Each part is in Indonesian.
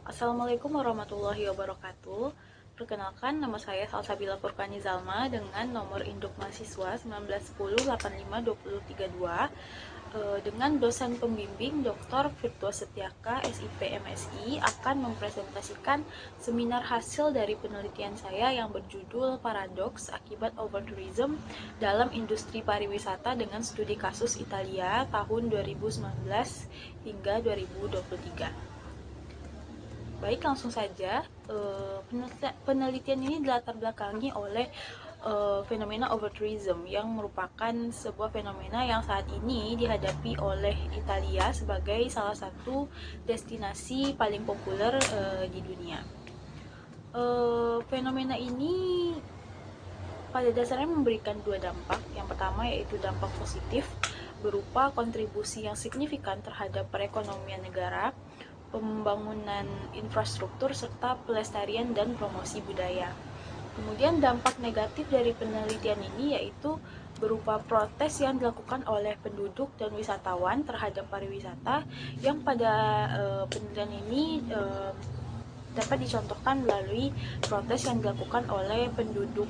Assalamualaikum warahmatullahi wabarakatuh. Perkenalkan, nama saya Salsabila Furqani Zalma dengan nomor induk mahasiswa 1910852032 dengan dosen pembimbing Dr. Firdaus Setiaka, SIP MSI, akan mempresentasikan seminar hasil dari penelitian saya yang berjudul Paradoks Akibat Overtourism dalam Industri Pariwisata dengan Studi Kasus Italia tahun 2019 hingga 2023. Baik, langsung saja. Penelitian ini dilatar belakangi oleh fenomena overtourism yang merupakan sebuah fenomena yang saat ini dihadapi oleh Italia sebagai salah satu destinasi paling populer di dunia. Fenomena ini pada dasarnya memberikan dua dampak. Yang pertama yaitu dampak positif berupa kontribusi yang signifikan terhadap perekonomian negara, pembangunan infrastruktur, serta pelestarian dan promosi budaya. Kemudian dampak negatif dari penelitian ini yaitu berupa protes yang dilakukan oleh penduduk dan wisatawan terhadap pariwisata yang pada penelitian ini dapat dicontohkan melalui protes yang dilakukan oleh penduduk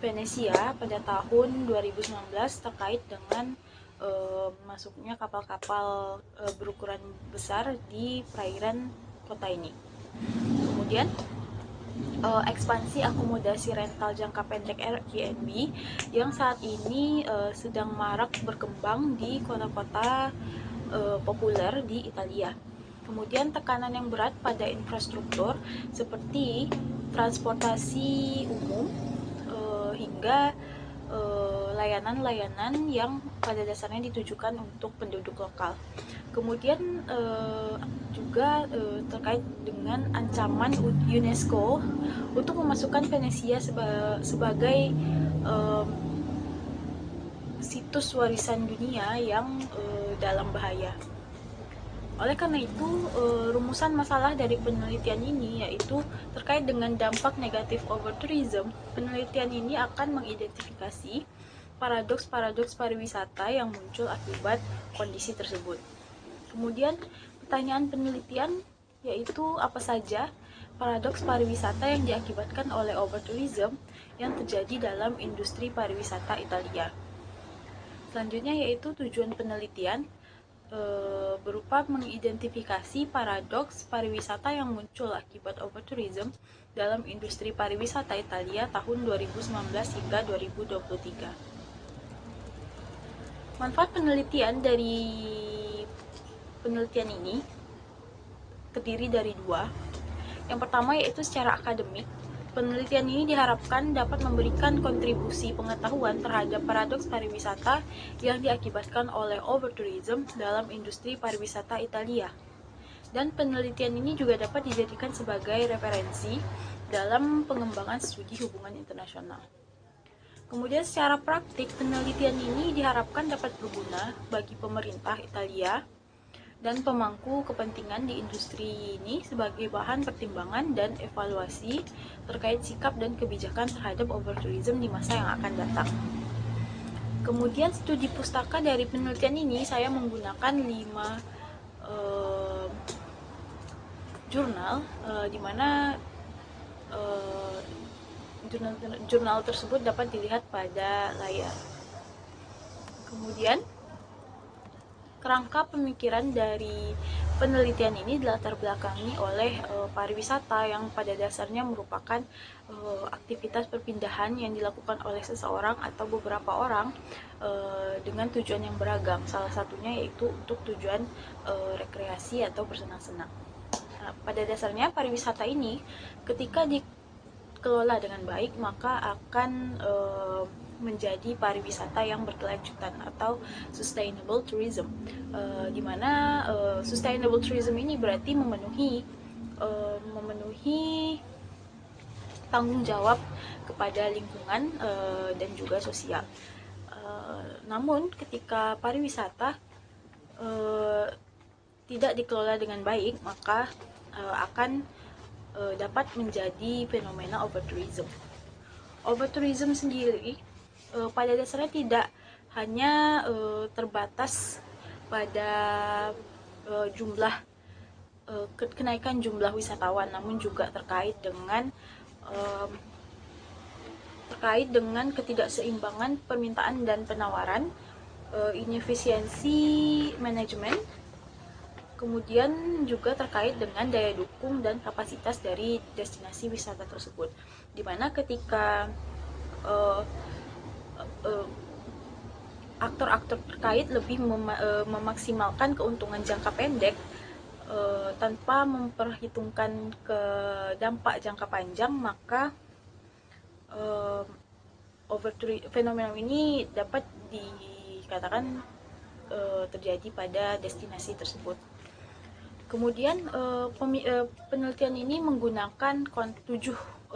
Venesia pada tahun 2019 terkait dengan masuknya kapal-kapal berukuran besar di perairan kota ini. Kemudian ekspansi akomodasi rental jangka pendek Airbnb yang saat ini sedang marak berkembang di kota-kota populer di Italia. Kemudian tekanan yang berat pada infrastruktur seperti transportasi umum hingga layanan-layanan yang pada dasarnya ditujukan untuk penduduk lokal. Kemudian juga terkait dengan ancaman UNESCO untuk memasukkan Venesia sebagai situs warisan dunia yang dalam bahaya. Oleh karena itu, rumusan masalah dari penelitian ini yaitu terkait dengan dampak negatif overtourism. Penelitian ini akan mengidentifikasi paradoks-paradoks pariwisata yang muncul akibat kondisi tersebut. Kemudian, pertanyaan penelitian yaitu apa saja paradoks pariwisata yang diakibatkan oleh overtourism yang terjadi dalam industri pariwisata Italia. Selanjutnya yaitu tujuan penelitian berupa mengidentifikasi paradoks pariwisata yang muncul akibat overtourism dalam industri pariwisata Italia tahun 2019 hingga 2023. Manfaat penelitian dari penelitian ini terdiri dari dua. Yang pertama yaitu secara akademik. Penelitian ini diharapkan dapat memberikan kontribusi pengetahuan terhadap paradoks pariwisata yang diakibatkan oleh overtourism dalam industri pariwisata Italia. Dan penelitian ini juga dapat dijadikan sebagai referensi dalam pengembangan studi hubungan internasional. Kemudian secara praktik, penelitian ini diharapkan dapat berguna bagi pemerintah Italia dan pemangku kepentingan di industri ini sebagai bahan pertimbangan dan evaluasi terkait sikap dan kebijakan terhadap overtourism di masa yang akan datang. Kemudian studi pustaka dari penelitian ini saya menggunakan 5 jurnal di mana jurnal tersebut dapat dilihat pada layar. Kemudian kerangka pemikiran dari penelitian ini dilatar belakangi oleh pariwisata yang pada dasarnya merupakan aktivitas perpindahan yang dilakukan oleh seseorang atau beberapa orang dengan tujuan yang beragam. Salah satunya yaitu untuk tujuan rekreasi atau bersenang-senang. Nah, pada dasarnya pariwisata ini ketika dikelola dengan baik maka akan menjadi pariwisata yang berkelanjutan atau sustainable tourism, di mana sustainable tourism ini berarti memenuhi tanggung jawab kepada lingkungan dan juga sosial. Namun ketika pariwisata tidak dikelola dengan baik maka akan dapat menjadi fenomena overtourism. Overtourism sendiri pada dasarnya tidak hanya terbatas pada jumlah kenaikan jumlah wisatawan, namun juga terkait dengan ketidakseimbangan permintaan dan penawaran, inefisiensi manajemen, kemudian juga terkait dengan daya dukung dan kapasitas dari destinasi wisata tersebut, di mana ketika aktor-aktor terkait lebih memaksimalkan keuntungan jangka pendek tanpa memperhitungkan ke dampak jangka panjang, maka fenomena ini dapat dikatakan terjadi pada destinasi tersebut. Kemudian penelitian ini menggunakan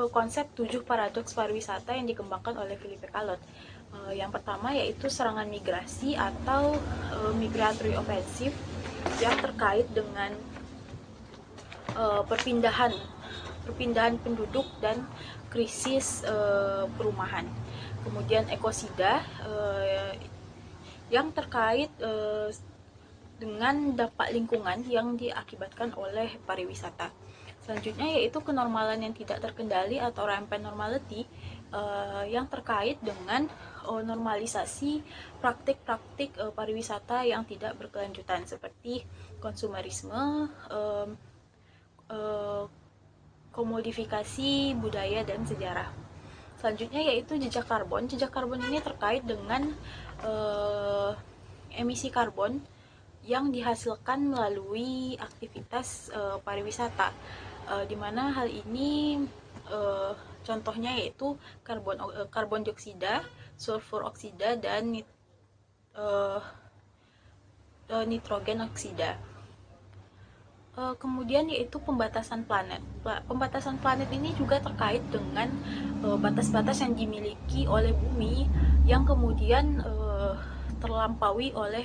konsep 7 paradoks pariwisata yang dikembangkan oleh Philippe Calot. Yang pertama yaitu serangan migrasi atau migratory offensive, yang terkait dengan perpindahan penduduk dan krisis perumahan. Kemudian ekosida yang terkait dengan dampak lingkungan yang diakibatkan oleh pariwisata. Selanjutnya yaitu kenormalan yang tidak terkendali atau rampant normality, yang terkait dengan normalisasi praktik-praktik pariwisata yang tidak berkelanjutan seperti konsumerisme, komodifikasi budaya dan sejarah. Selanjutnya yaitu jejak karbon. Jejak karbon ini terkait dengan emisi karbon yang dihasilkan melalui aktivitas pariwisata, di mana hal ini contohnya yaitu karbon dioksida, sulfur oksida, dan nitrogen oksida. Kemudian yaitu pembatasan planet. Pembatasan planet ini juga terkait dengan batas-batas yang dimiliki oleh bumi yang kemudian terlampaui oleh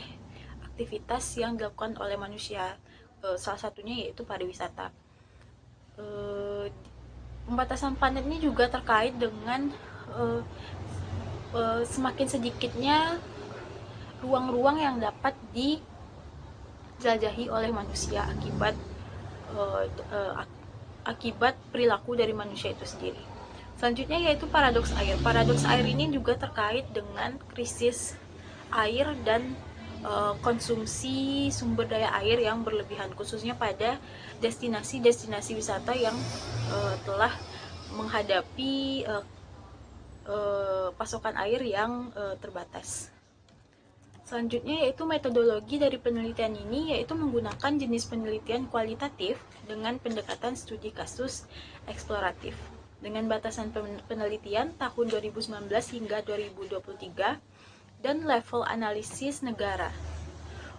aktivitas yang dilakukan oleh manusia, salah satunya yaitu pariwisata. Pembatasan planet ini juga terkait dengan semakin sedikitnya ruang-ruang yang dapat dijelajahi oleh manusia akibat perilaku dari manusia itu sendiri. Selanjutnya yaitu paradoks air. Paradoks air ini juga terkait dengan krisis air dan konsumsi sumber daya air yang berlebihan, khususnya pada destinasi-destinasi wisata yang telah menghadapi pasokan air yang terbatas. Selanjutnya yaitu metodologi dari penelitian ini, yaitu menggunakan jenis penelitian kualitatif dengan pendekatan studi kasus eksploratif dengan batasan penelitian tahun 2019 hingga 2023 dan level analisis negara.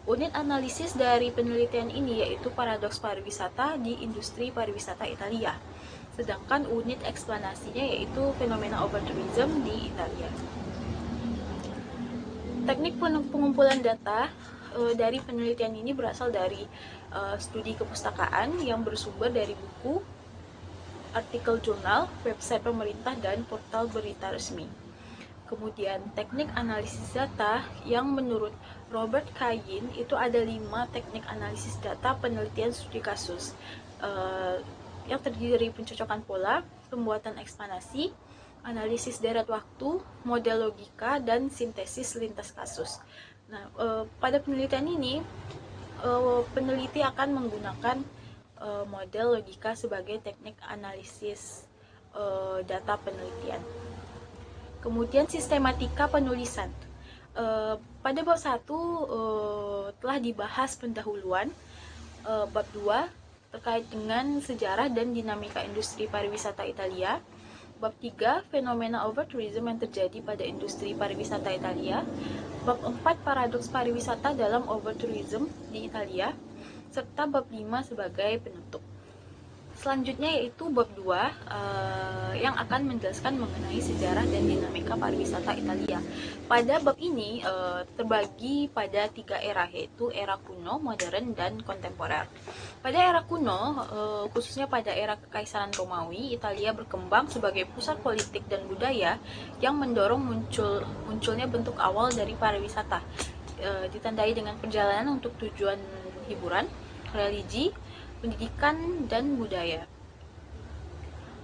Unit analisis dari penelitian ini yaitu paradoks pariwisata di industri pariwisata Italia, sedangkan unit eksplanasinya yaitu fenomena overtourism di Italia. Teknik pengumpulan data dari penelitian ini berasal dari studi kepustakaan yang bersumber dari buku, artikel jurnal, website pemerintah, dan portal berita resmi. Kemudian teknik analisis data yang menurut Robert Kayin itu ada 5 teknik analisis data penelitian studi kasus, yang terdiri dari pencocokan pola, pembuatan eksplanasi, analisis deret waktu, model logika, dan sintesis lintas kasus. Nah, pada penelitian ini peneliti akan menggunakan model logika sebagai teknik analisis data penelitian. Kemudian sistematika penulisan. Pada bab 1 telah dibahas pendahuluan. Bab 2 terkait dengan sejarah dan dinamika industri pariwisata Italia. Bab 3 fenomena overtourism yang terjadi pada industri pariwisata Italia. Bab 4 paradoks pariwisata dalam overtourism di Italia, serta bab 5 sebagai penutup. Selanjutnya yaitu bab 2 yang akan menjelaskan mengenai sejarah dan dinamika pariwisata Italia. Pada bab ini terbagi pada 3 era, yaitu era kuno, modern, dan kontemporer. Pada era kuno, khususnya pada era Kekaisaran Romawi, Italia berkembang sebagai pusat politik dan budaya yang mendorong munculnya bentuk awal dari pariwisata, ditandai dengan perjalanan untuk tujuan hiburan, religi, pendidikan, dan budaya.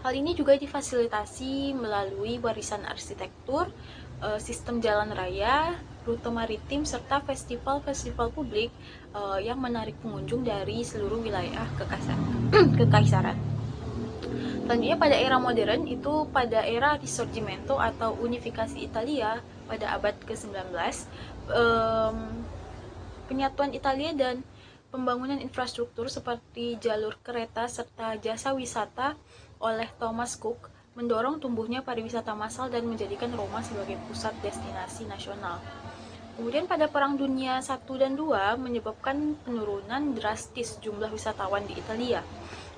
Hal ini juga difasilitasi melalui warisan arsitektur, sistem jalan raya, rute maritim, serta festival-festival publik yang menarik pengunjung dari seluruh wilayah kekaisaran. Selanjutnya pada era modern itu pada era Risorgimento atau unifikasi Italia pada abad ke-19, penyatuan Italia dan pembangunan infrastruktur seperti jalur kereta serta jasa wisata oleh Thomas Cook mendorong tumbuhnya pariwisata massal dan menjadikan Roma sebagai pusat destinasi nasional. Kemudian pada Perang Dunia I dan II menyebabkan penurunan drastis jumlah wisatawan di Italia.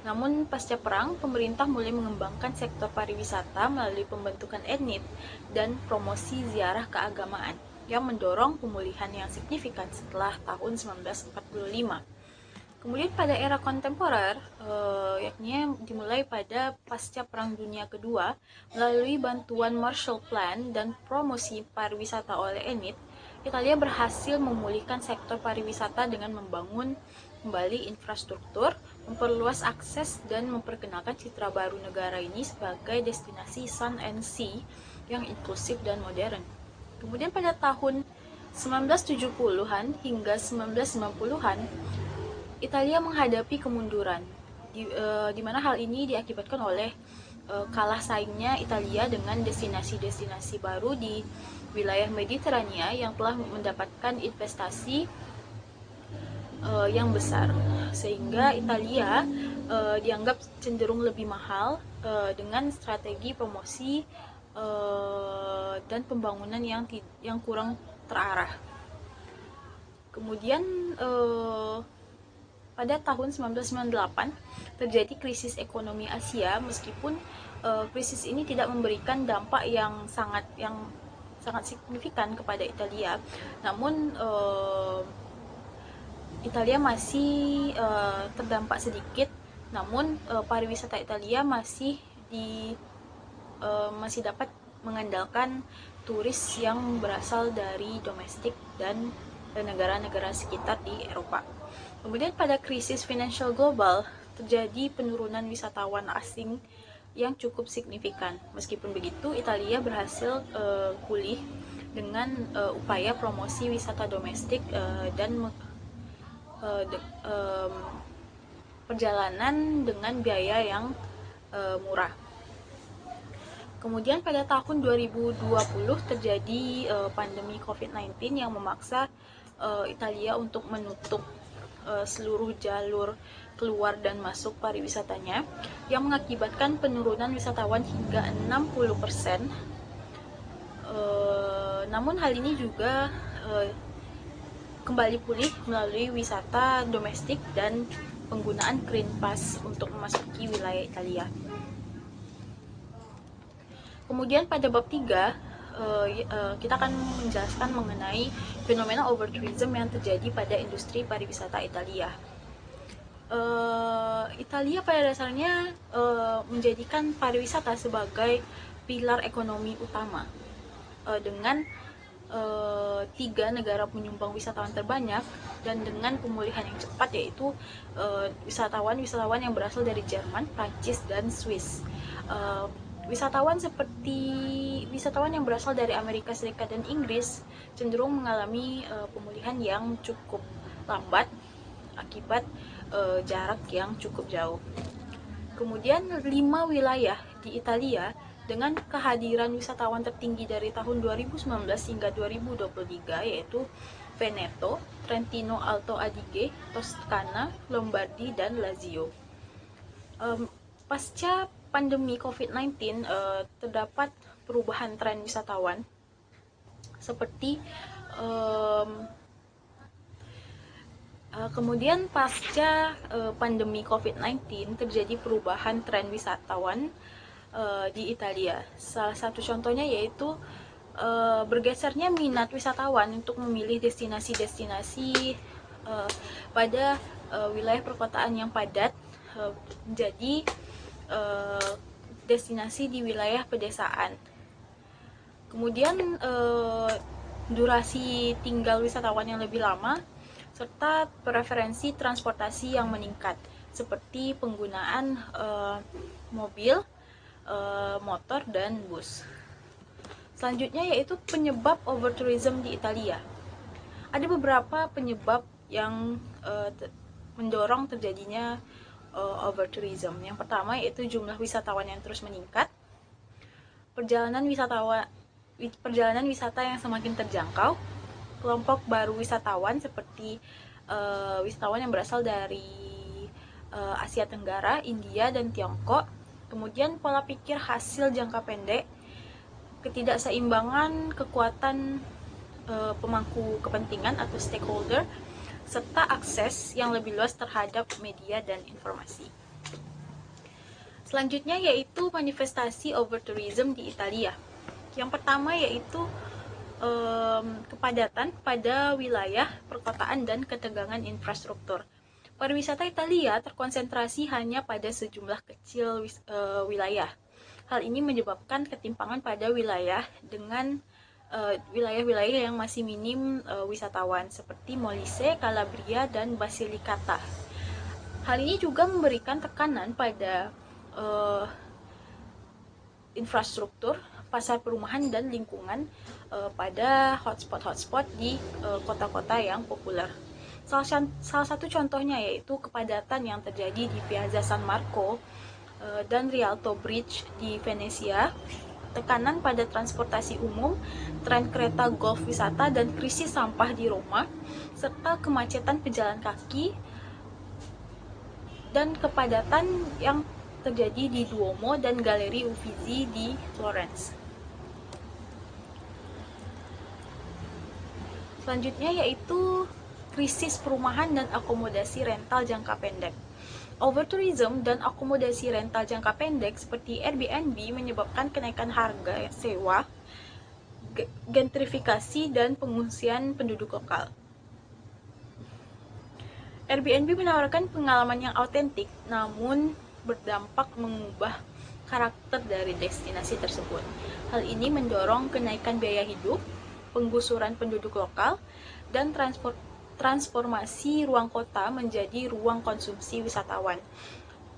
Namun pasca perang, pemerintah mulai mengembangkan sektor pariwisata melalui pembentukan etnik dan promosi ziarah keagamaan yang mendorong pemulihan yang signifikan setelah tahun 1945. Kemudian pada era kontemporer, yakni dimulai pada pasca Perang Dunia Kedua, melalui bantuan Marshall Plan dan promosi pariwisata oleh ENIT, Italia berhasil memulihkan sektor pariwisata dengan membangun kembali infrastruktur, memperluas akses, dan memperkenalkan citra baru negara ini sebagai destinasi sun and sea yang inklusif dan modern. Kemudian pada tahun 1970-an hingga 1990-an, Italia menghadapi kemunduran, di mana hal ini diakibatkan oleh kalah saingnya Italia dengan destinasi-destinasi baru di wilayah Mediterania yang telah mendapatkan investasi yang besar, sehingga Italia dianggap cenderung lebih mahal dengan strategi promosi dan pembangunan yang kurang terarah. Kemudian pada tahun 1998 terjadi krisis ekonomi Asia, meskipun krisis ini tidak memberikan dampak yang sangat signifikan kepada Italia. Namun Italia masih terdampak sedikit. Namun pariwisata Italia masih dapat mengandalkan turis yang berasal dari domestik dan negara-negara sekitar di Eropa. Kemudian pada krisis finansial global terjadi penurunan wisatawan asing yang cukup signifikan. Meskipun begitu, Italia berhasil pulih dengan upaya promosi wisata domestik dan perjalanan dengan biaya yang murah. Kemudian pada tahun 2020 terjadi pandemi COVID-19 yang memaksa Italia untuk menutup seluruh jalur keluar dan masuk pariwisatanya, yang mengakibatkan penurunan wisatawan hingga 60%. Namun hal ini juga kembali pulih melalui wisata domestik dan penggunaan Green Pass untuk memasuki wilayah Italia. Kemudian pada bab 3 kita akan menjelaskan mengenai fenomena overtourism yang terjadi pada industri pariwisata Italia. Italia pada dasarnya menjadikan pariwisata sebagai pilar ekonomi utama dengan 3 negara penyumbang wisatawan terbanyak dan dengan pemulihan yang cepat, yaitu wisatawan yang berasal dari Jerman, Prancis, dan Swiss. Wisatawan yang berasal dari Amerika Serikat dan Inggris cenderung mengalami pemulihan yang cukup lambat akibat jarak yang cukup jauh. Kemudian 5 wilayah di Italia dengan kehadiran wisatawan tertinggi dari tahun 2019 hingga 2023 yaitu Veneto, Trentino Alto Adige, Toscana, Lombardi, dan Lazio. Pasca pandemi COVID-19 terdapat perubahan tren wisatawan seperti kemudian pasca pandemi COVID-19 terjadi perubahan tren wisatawan di Italia. Salah satu contohnya yaitu bergesernya minat wisatawan untuk memilih destinasi-destinasi pada wilayah perkotaan yang padat menjadi destinasi di wilayah pedesaan. Kemudian durasi tinggal wisatawan yang lebih lama serta preferensi transportasi yang meningkat. seperti penggunaan mobil, motor, dan bus. Selanjutnya yaitu penyebab overtourism di Italia. Ada beberapa penyebab yang mendorong terjadinya overtourism. Yang pertama yaitu jumlah wisatawan yang terus meningkat, perjalanan wisata yang semakin terjangkau, kelompok baru wisatawan seperti wisatawan yang berasal dari Asia Tenggara, India, dan Tiongkok. Kemudian pola pikir hasil jangka pendek, ketidakseimbangan kekuatan pemangku kepentingan atau stakeholder, serta akses yang lebih luas terhadap media dan informasi. Selanjutnya yaitu manifestasi overtourism di Italia. Yang pertama yaitu kepadatan pada wilayah perkotaan dan ketegangan infrastruktur. Pariwisata Italia terkonsentrasi hanya pada sejumlah kecil wilayah. Hal ini menyebabkan ketimpangan pada wilayah dengan wilayah-wilayah yang masih minim wisatawan seperti Molise, Calabria, dan Basilicata. Hal ini juga memberikan tekanan pada infrastruktur, pasar perumahan, dan lingkungan pada hotspot-hotspot di kota-kota yang populer. Salah satu contohnya yaitu kepadatan yang terjadi di Piazza San Marco dan Rialto Bridge di Venesia, tekanan pada transportasi umum, tren kereta golf wisata, dan krisis sampah di Roma, serta kemacetan pejalan kaki dan kepadatan yang terjadi di Duomo dan Galeri Uffizi di Florence. Selanjutnya yaitu krisis perumahan dan akomodasi rental jangka pendek. Overtourism dan akomodasi rental jangka pendek seperti Airbnb menyebabkan kenaikan harga sewa, gentrifikasi, dan pengungsian penduduk lokal. Airbnb menawarkan pengalaman yang autentik, namun berdampak mengubah karakter dari destinasi tersebut. Hal ini mendorong kenaikan biaya hidup, penggusuran penduduk lokal, dan transformasi ruang kota menjadi ruang konsumsi wisatawan.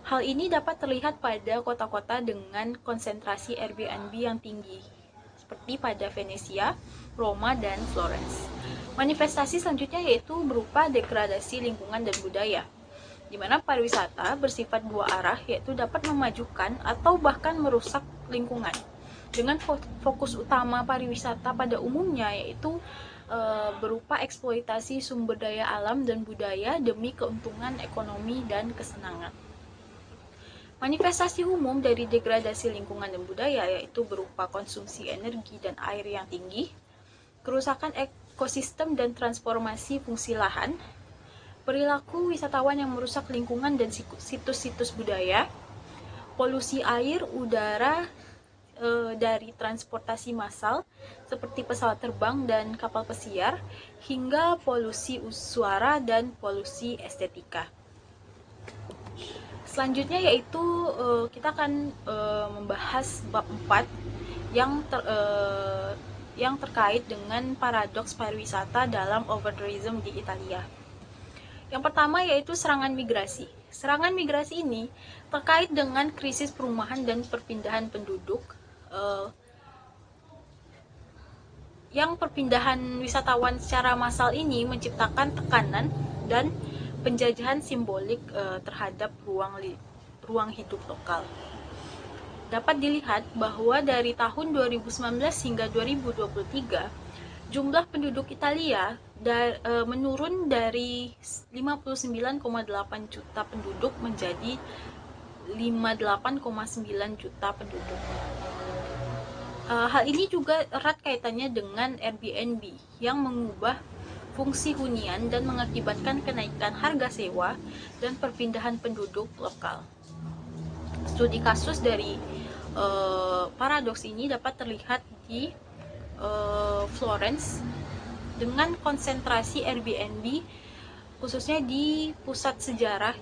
Hal ini dapat terlihat pada kota-kota dengan konsentrasi Airbnb yang tinggi, seperti pada Venesia, Roma, dan Florence. Manifestasi selanjutnya yaitu berupa degradasi lingkungan dan budaya, di mana pariwisata bersifat dua arah, yaitu dapat memajukan atau bahkan merusak lingkungan. Dengan fokus utama pariwisata pada umumnya yaitu berupa eksploitasi sumber daya alam dan budaya demi keuntungan ekonomi dan kesenangan. Manifestasi umum dari degradasi lingkungan dan budaya yaitu berupa konsumsi energi dan air yang tinggi, kerusakan ekosistem dan transformasi fungsi lahan, perilaku wisatawan yang merusak lingkungan dan situs-situs budaya, polusi air, udara dari transportasi massal seperti pesawat terbang dan kapal pesiar, hingga polusi suara dan polusi estetika. Selanjutnya yaitu kita akan membahas bab 4 yang terkait dengan paradoks pariwisata dalam overtourism di Italia. Yang pertama yaitu serangan migrasi. Serangan migrasi ini terkait dengan krisis perumahan dan perpindahan penduduk, yang perpindahan wisatawan secara massal ini menciptakan tekanan dan penjajahan simbolik terhadap ruang hidup lokal. Dapat dilihat bahwa dari tahun 2019 hingga 2023, jumlah penduduk Italia menurun dari 59,8 juta penduduk menjadi 58,9 juta penduduk. Hal ini juga erat kaitannya dengan Airbnb yang mengubah fungsi hunian dan mengakibatkan kenaikan harga sewa dan perpindahan penduduk lokal. Studi kasus dari paradoks ini dapat terlihat di Florence dengan konsentrasi Airbnb khususnya di pusat sejarah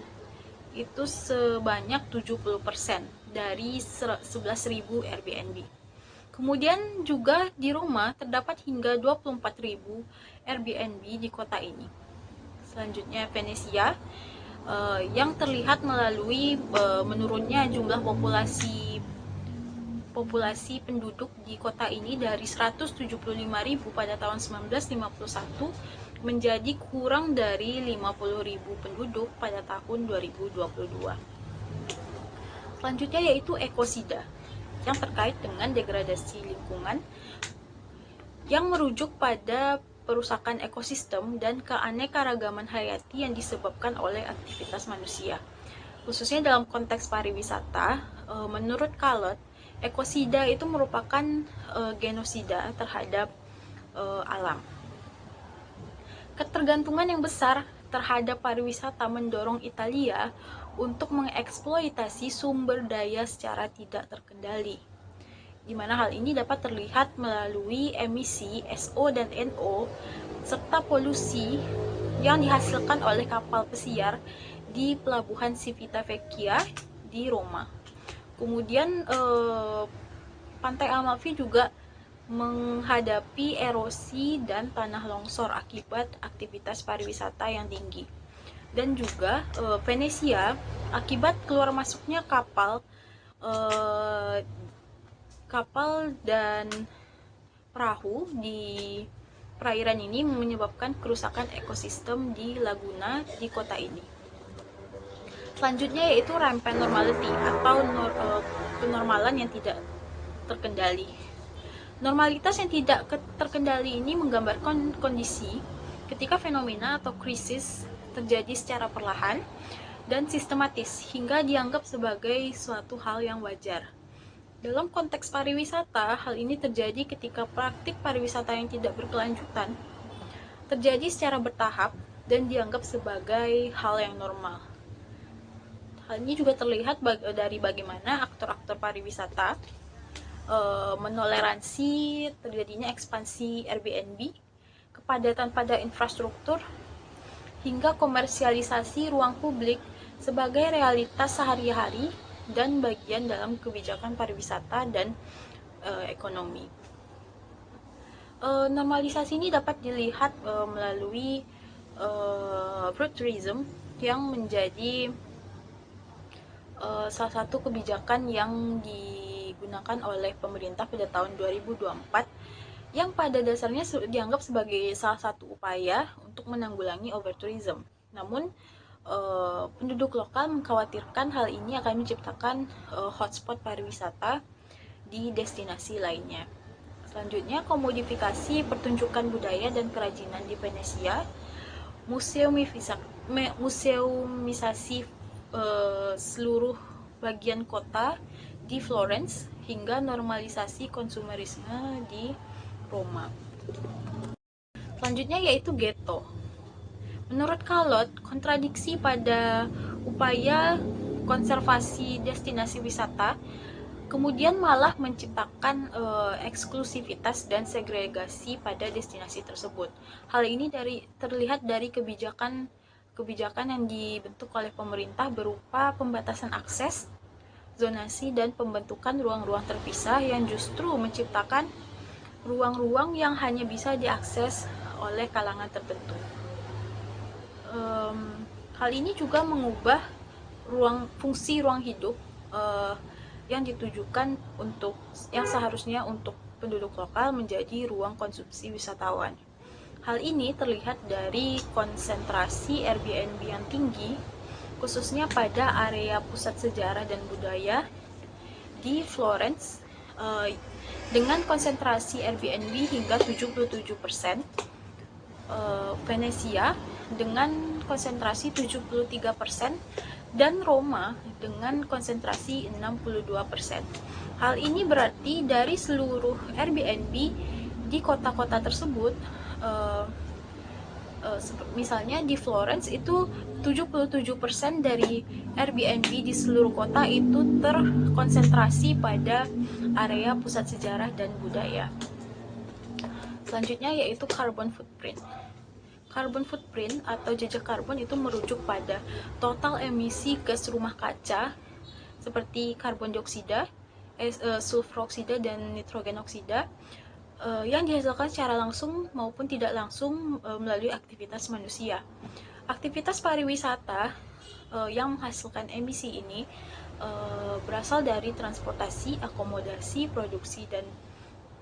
itu sebanyak 70% dari 11.000 Airbnb. Kemudian juga di Roma terdapat hingga 24.000 Airbnb di kota ini. Selanjutnya Venesia yang terlihat melalui menurunnya jumlah populasi penduduk di kota ini dari 175.000 pada tahun 1951 menjadi kurang dari 50.000 penduduk pada tahun 2022. Selanjutnya yaitu ekosida yang terkait dengan degradasi lingkungan yang merujuk pada perusakan ekosistem dan keanekaragaman hayati yang disebabkan oleh aktivitas manusia. Khususnya dalam konteks pariwisata, menurut Kalot, ekosida itu merupakan genosida terhadap alam. Ketergantungan yang besar terhadap pariwisata mendorong Italia untuk mengeksploitasi sumber daya secara tidak terkendali, di mana hal ini dapat terlihat melalui emisi SO dan NO serta polusi yang dihasilkan oleh kapal pesiar di pelabuhan Civitavecchia di Roma. Kemudian Pantai Amalfi juga menghadapi erosi dan tanah longsor akibat aktivitas pariwisata yang tinggi. Dan juga Venesia akibat keluar masuknya kapal dan perahu di perairan ini menyebabkan kerusakan ekosistem di Laguna di kota ini. Selanjutnya yaitu rampant normality atau kenormalan yang tidak terkendali. Normalitas yang tidak terkendali ini menggambarkan kondisi ketika fenomena atau krisis terjadi secara perlahan dan sistematis hingga dianggap sebagai suatu hal yang wajar. Dalam konteks pariwisata, hal ini terjadi ketika praktik pariwisata yang tidak berkelanjutan terjadi secara bertahap dan dianggap sebagai hal yang normal. Hal ini juga terlihat dari bagaimana aktor-aktor pariwisata menoleransi terjadinya ekspansi Airbnb, kepadatan pada infrastruktur, hingga komersialisasi ruang publik sebagai realitas sehari-hari dan bagian dalam kebijakan pariwisata dan ekonomi. Normalisasi ini dapat dilihat melalui fruit tourism yang menjadi salah satu kebijakan yang digunakan oleh pemerintah pada tahun 2024 yang pada dasarnya dianggap sebagai salah satu upaya untuk menanggulangi overtourism. Namun penduduk lokal mengkhawatirkan hal ini akan menciptakan hotspot pariwisata di destinasi lainnya. Selanjutnya, komodifikasi pertunjukan budaya dan kerajinan di Venesia, museumisasi seluruh bagian kota di Florence, hingga normalisasi konsumerisme di Roma. Selanjutnya yaitu ghetto. Menurut Kalot, kontradiksi pada upaya konservasi destinasi wisata kemudian malah menciptakan eksklusivitas dan segregasi pada destinasi tersebut. Hal ini terlihat dari kebijakan yang dibentuk oleh pemerintah berupa pembatasan akses, zonasi, dan pembentukan ruang-ruang terpisah yang justru menciptakan ruang-ruang yang hanya bisa diakses oleh kalangan tertentu. Hal ini juga mengubah fungsi ruang hidup yang ditujukan yang seharusnya untuk penduduk lokal menjadi ruang konsumsi wisatawan. Hal ini terlihat dari konsentrasi Airbnb yang tinggi, khususnya pada area pusat sejarah dan budaya di Florence, dengan konsentrasi Airbnb hingga 77%, Venesia dengan konsentrasi 73%, dan Roma dengan konsentrasi 62%. Hal ini berarti dari seluruh Airbnb di kota-kota tersebut, misalnya di Florence itu 77% dari Airbnb di seluruh kota itu terkonsentrasi pada area pusat sejarah dan budaya. Selanjutnya yaitu carbon footprint. Carbon footprint atau jejak karbon itu merujuk pada total emisi gas rumah kaca seperti karbon dioksida, sulfur oksida, dan nitrogen oksida yang dihasilkan secara langsung maupun tidak langsung melalui aktivitas manusia. Aktivitas pariwisata yang menghasilkan emisi ini berasal dari transportasi, akomodasi, produksi, dan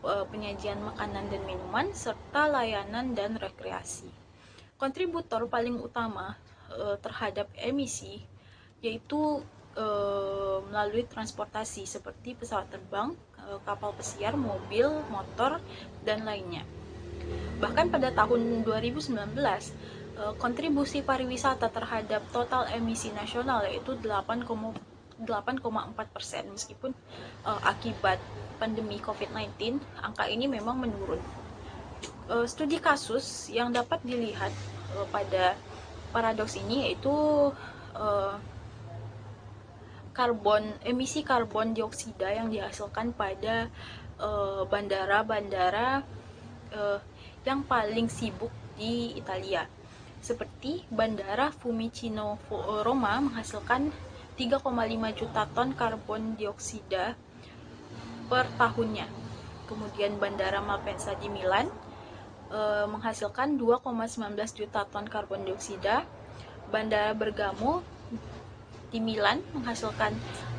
penyajian makanan dan minuman, serta layanan dan rekreasi. Kontributor paling utama terhadap emisi yaitu melalui transportasi seperti pesawat terbang, kapal pesiar, mobil, motor, dan lainnya. Bahkan pada tahun 2019, kontribusi pariwisata terhadap total emisi nasional yaitu 8,4%, meskipun akibat pandemi COVID-19 angka ini memang menurun. Studi kasus yang dapat dilihat pada paradoks ini yaitu emisi karbon dioksida yang dihasilkan pada bandara-bandara yang paling sibuk di Italia, seperti Bandara Fiumicino Roma menghasilkan 3,5 juta ton karbon dioksida per tahunnya. Kemudian Bandara Malpensa di Milan menghasilkan 2,19 juta ton karbon dioksida. Bandara Bergamo di Milan menghasilkan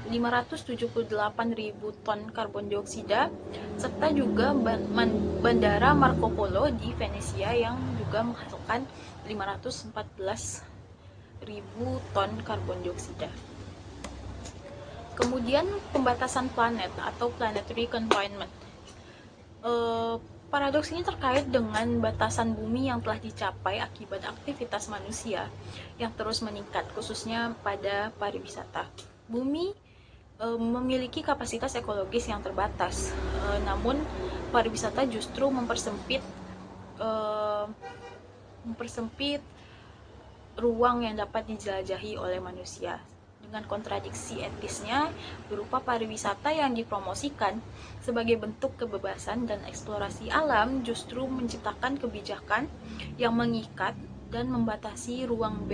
578.000 ton karbon dioksida, serta juga Bandara Marco Polo di Venesia yang juga menghasilkan 514.000 ton karbon dioksida. Kemudian pembatasan planet atau planetary confinement. Paradoks ini terkait dengan batasan bumi yang telah dicapai akibat aktivitas manusia yang terus meningkat, khususnya pada pariwisata. Bumi memiliki kapasitas ekologis yang terbatas, namun pariwisata justru mempersempit ruang yang dapat dijelajahi oleh manusia. Dengan kontradiksi etisnya berupa pariwisata yang dipromosikan sebagai bentuk kebebasan dan eksplorasi alam justru menciptakan kebijakan yang mengikat dan membatasi ruang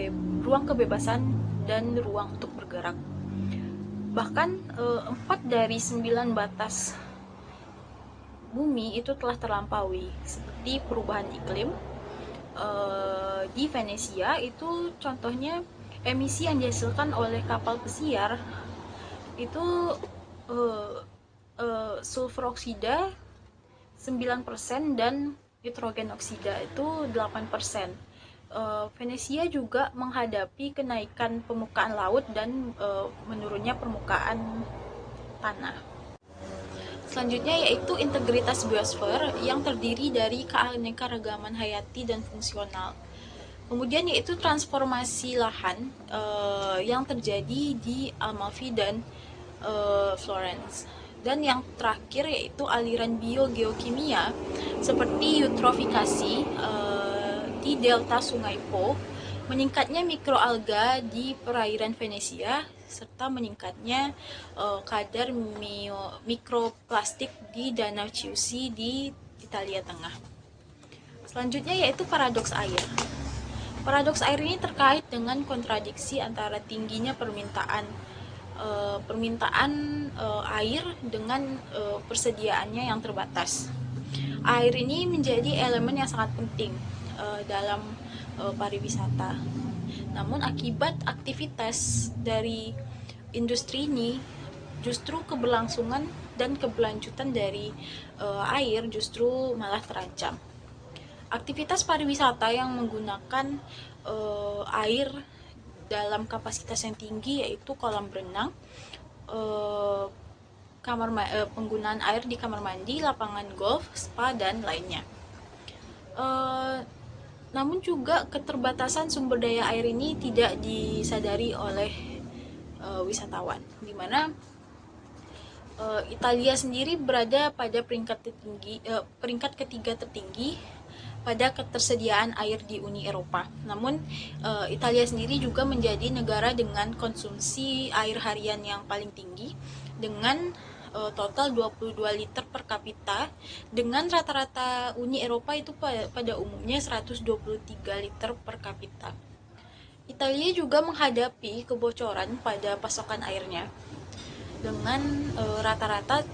kebebasan dan ruang untuk bergerak. Bahkan 4 dari 9 batas bumi itu telah terlampaui, seperti perubahan iklim. Di Venesia itu contohnya emisi yang dihasilkan oleh kapal pesiar itu sulfur oksida 9% dan nitrogen oksida itu 8%. Venesia juga menghadapi kenaikan permukaan laut dan menurunnya permukaan tanah. Selanjutnya yaitu integritas biosfer yang terdiri dari keanekaragaman hayati dan fungsional. Kemudian yaitu transformasi lahan yang terjadi di Amalfi dan Florence. Dan yang terakhir yaitu aliran biogeokimia seperti eutrofikasi di delta Sungai Po, meningkatnya mikroalga di perairan Venesia, serta meningkatnya kadar mikroplastik di Danau Chiusi di Italia Tengah. Selanjutnya yaitu paradoks air. Paradoks air ini terkait dengan kontradiksi antara tingginya permintaan air dengan persediaannya yang terbatas. Air ini menjadi elemen yang sangat penting dalam pariwisata. Namun akibat aktivitas dari industri ini, justru keberlangsungan dan keberlanjutan dari air justru malah terancam. Aktivitas pariwisata yang menggunakan air dalam kapasitas yang tinggi yaitu kolam berenang, penggunaan air di kamar mandi, lapangan golf, spa, dan lainnya. Namun juga keterbatasan sumber daya air ini tidak disadari oleh wisatawan, di mana Italia sendiri berada pada peringkat ketiga tertinggi pada ketersediaan air di Uni Eropa. Namun Italia sendiri juga menjadi negara dengan konsumsi air harian yang paling tinggi dengan total 22 liter per kapita, dengan rata-rata Uni Eropa itu pada umumnya 123 liter per kapita. Italia juga menghadapi kebocoran pada pasokan airnya dengan rata-rata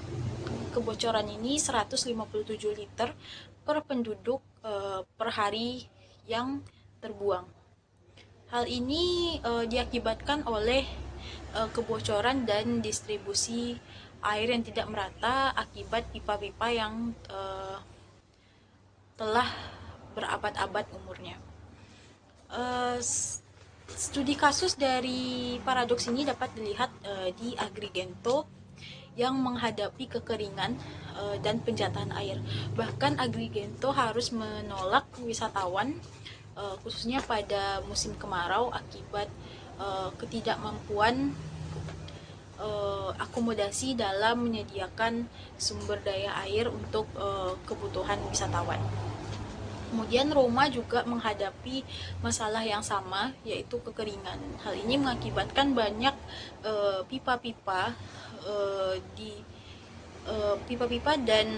kebocoran ini 157 liter per penduduk per hari yang terbuang. Hal ini diakibatkan oleh kebocoran dan distribusi air yang tidak merata akibat pipa-pipa yang telah berabad-abad umurnya. Studi kasus dari paradoks ini dapat dilihat di Agrigento yang menghadapi kekeringan dan penjatahan air. Bahkan Agrigento harus menolak wisatawan khususnya pada musim kemarau akibat ketidakmampuan akomodasi dalam menyediakan sumber daya air untuk kebutuhan wisatawan. Kemudian Roma juga menghadapi masalah yang sama, yaitu kekeringan. Hal ini mengakibatkan banyak pipa-pipa dan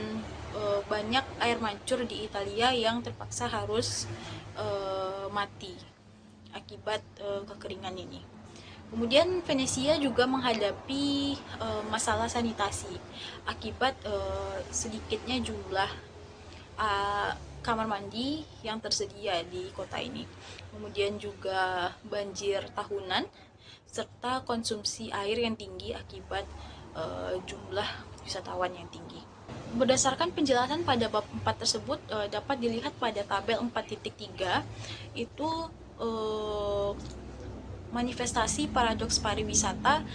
banyak air mancur di Italia yang terpaksa harus mati akibat kekeringan ini. Kemudian Venesia juga menghadapi masalah sanitasi akibat sedikitnya jumlah kamar mandi yang tersedia di kota ini. Kemudian juga banjir tahunan serta konsumsi air yang tinggi akibat jumlah wisatawan yang tinggi. Berdasarkan penjelasan pada bab 4 tersebut dapat dilihat pada tabel 4.3 itu manifestasi paradoks pariwisata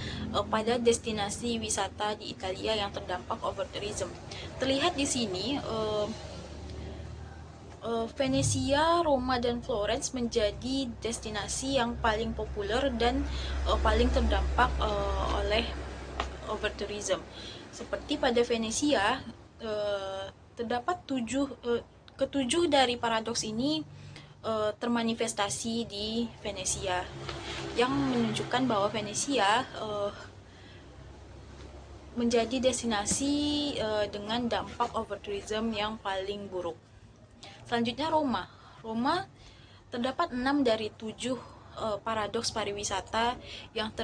pada destinasi wisata di Italia yang terdampak overtourism. Terlihat di sini Venesia, Roma, dan Florence menjadi destinasi yang paling populer dan paling terdampak oleh overtourism. Seperti pada Venesia, terdapat ketujuh dari paradoks ini termanifestasi di Venesia, yang menunjukkan bahwa Venesia menjadi destinasi dengan dampak overtourism yang paling buruk. Selanjutnya Roma terdapat 6 dari 7 paradoks pariwisata yang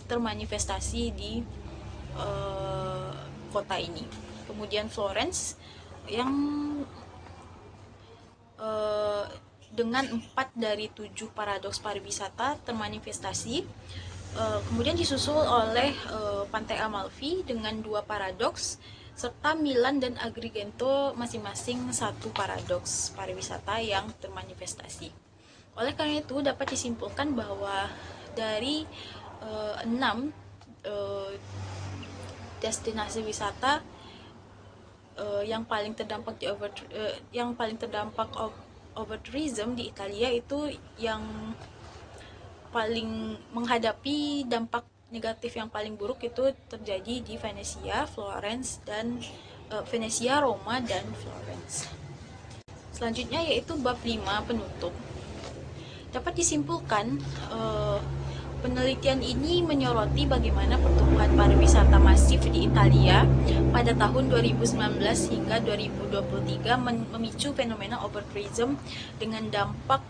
termanifestasi di kota ini. Kemudian Florence yang dengan 4 dari 7 paradoks pariwisata termanifestasi. Kemudian disusul oleh Pantai Amalfi dengan 2 paradoks, serta Milan dan Agrigento masing-masing 1 paradoks pariwisata yang termanifestasi. Oleh karena itu dapat disimpulkan bahwa dari 6 destinasi wisata yang paling terdampak overtourism di Italia itu yang paling menghadapi dampak negatif yang paling buruk itu terjadi di Venesia, Florence, dan Venesia, Roma, dan Florence. Selanjutnya yaitu bab 5 penutup. Dapat disimpulkan penelitian ini menyoroti bagaimana pertumbuhan pariwisata masif di Italia pada tahun 2019 hingga 2023 memicu fenomena overtourism dengan dampak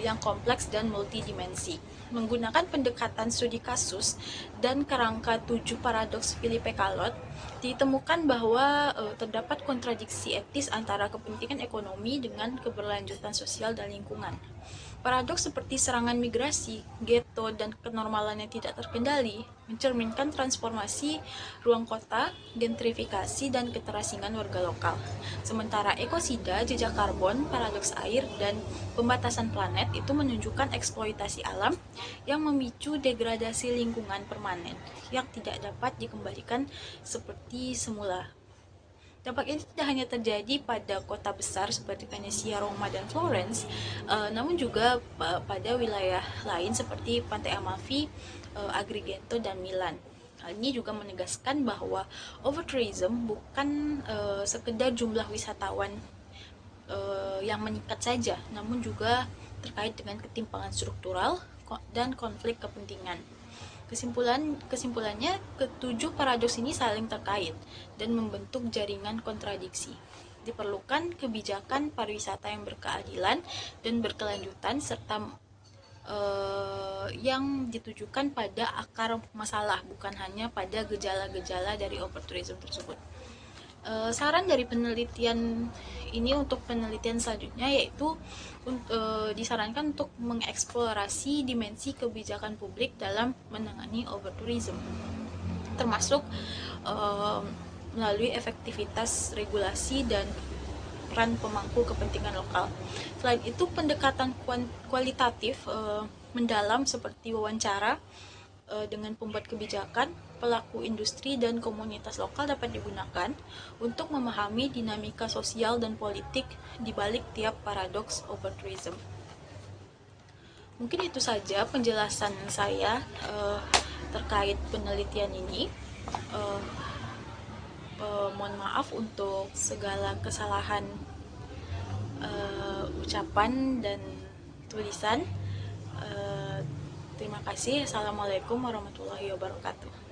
yang kompleks dan multidimensi. Menggunakan pendekatan studi kasus dan kerangka 7 paradoks Philippe Calot, ditemukan bahwa terdapat kontradiksi etis antara kepentingan ekonomi dengan keberlanjutan sosial dan lingkungan. Paradoks seperti serangan migrasi, ghetto, dan kenormalan yang tidak terkendali mencerminkan transformasi ruang kota, gentrifikasi, dan keterasingan warga lokal. Sementara ekosida, jejak karbon, paradoks air, dan pembatasan planet itu menunjukkan eksploitasi alam yang memicu degradasi lingkungan permanen yang tidak dapat dikembalikan seperti semula. Dampak ini tidak hanya terjadi pada kota besar seperti Venesia, Roma, dan Florence, namun juga pada wilayah lain seperti Pantai Amalfi, Agrigento, dan Milan. Hal ini juga menegaskan bahwa overtourism bukan sekedar jumlah wisatawan yang meningkat saja, namun juga terkait dengan ketimpangan struktural dan konflik kepentingan. Kesimpulannya, ketujuh paradoks ini saling terkait dan membentuk jaringan kontradiksi. Diperlukan kebijakan pariwisata yang berkeadilan dan berkelanjutan serta yang ditujukan pada akar masalah, bukan hanya pada gejala-gejala dari overtourism tersebut. Saran dari penelitian ini untuk penelitian selanjutnya yaitu disarankan untuk mengeksplorasi dimensi kebijakan publik dalam menangani overtourism, termasuk melalui efektivitas regulasi dan peran pemangku kepentingan lokal. Selain itu, pendekatan kualitatif mendalam seperti wawancara dengan pembuat kebijakan, pelaku industri, dan komunitas lokal dapat digunakan untuk memahami dinamika sosial dan politik di balik tiap paradoks overtourism. Mungkin itu saja penjelasan saya terkait penelitian ini. Mohon maaf untuk segala kesalahan ucapan dan tulisan. Terima kasih. Assalamualaikum warahmatullahi wabarakatuh.